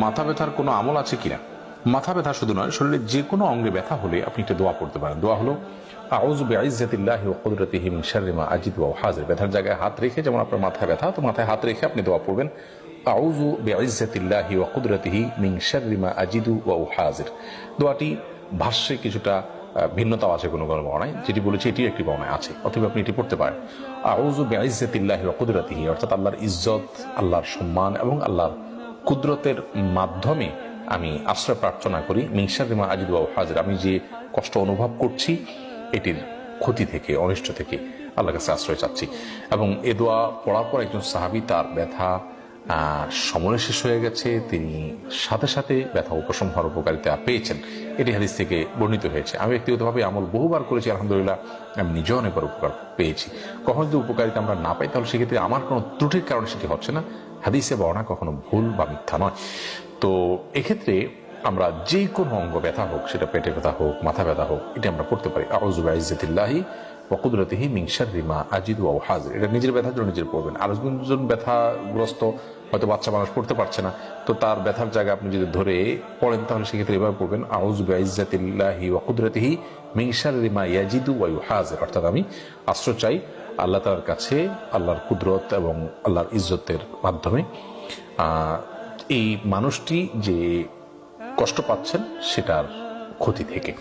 মাথা ব্যথার কোনো আমল আছে কিনা? মাথা ব্যথা শুধু নয়, শরীরের যে কোনো অঙ্গে ব্যথা হলে আপনি একটা দোয়া পড়তে পারেন। দোয়া হলো আউযু বিইজ্জাতিল্লাহি ওয়া কুদরাতিহি মিন শাররি মা আজিদু ওয়া উহাযির। ব্যথার জায়গায় হাত রেখে, যেমন আপনার মাথায় ব্যথা, তো মাথায় হাত রেখে আপনি দোয়া পড়বেন আউযু বিইজ্জাতিল্লাহি ওয়া কুদরাতিহি মিন শাররি মা আজিদু ওয়া উহাযির। দোয়াটি ভাষ্যে কিছুটা ভিন্নতাও আছে কোনো কোনো বর্ণায়, যেটি বলেছে এটিও একটি বর্ণায় আছে, অথবা আপনি এটি পড়তে পারেন আউযু বিইজ্জাতিল্লাহি ওয়া কুদরাতিহি, অর্থাৎ আল্লাহর ইজ্জত, আল্লাহর সম্মান এবং আল্লাহর কুদরতের মাধ্যমে আমি আশ্রয় প্রার্থনা করি মিন শাররি মা আজিদু ওয়া উহাযির, আমি যে কষ্ট অনুভব করছি এটির ক্ষতি থেকে, অনিষ্ট থেকে আল্লাহর কাছে আশ্রয় চাচ্ছি। এবং এ দোয়া পড়ার পর একজন সাহাবী, তার ব্যথা সময় শেষ হয়ে গেছে, তিনি সাথে সাথে ব্যথা উপশম হওয়ার উপকারিতা পেয়েছেন, এটি হাদিস থেকে বর্ণিত হয়েছে। আমি ব্যক্তিগতভাবে আমল বহুবার করেছি, আলহামদুলিল্লাহ আমি নিজেও অনেকবার উপকার পেয়েছি। কখন যদি উপকারিতা আমরা না পাই, তাহলে সেক্ষেত্রে আমার কোনো ত্রুটির কারণে সেটি হচ্ছে না, হাদিসে বর্ণনা কখনো ভুল বা মিথ্যা নয়। তো এক্ষেত্রে আমরা যে কোনো অঙ্গ ব্যথা হোক, সেটা পেটে ব্যথা হোক, মাথা ব্যথা হোক, এটা আমরা পড়তে পারি আউযু বিইজ্জাতিল্লাহি ওয়া কুদরাতিহি মিন শাররি মা আজিদু ওয়া উহাযির। এটা নিজের ব্যথার জন্য নিজের পড়বেন। আরেকজন ব্যথাগ্রস্ত, হয়তো বাচ্চা মানুষ পড়তে পারছে না, তো তার ব্যথার জায়গা আপনি যদি ধরে পড়েন, তাহলে সেক্ষেত্রে এভাবে পড়বেন আউযু বিইজ্জাতিল্লাহি ওয়া কুদরাতিহি মিন শাররি মা ইয়াজিদু ওয়া ইউহাযির, অর্থাৎ আমি আশ্রয় চাই আল্লাহ তাআলার কাছে, আল্লাহর কুদরত এবং আল্লাহর ইজ্জতের মাধ্যমে এই মানুষটি যে কষ্ট পাচ্ছেন সেটার ক্ষতি থেকে।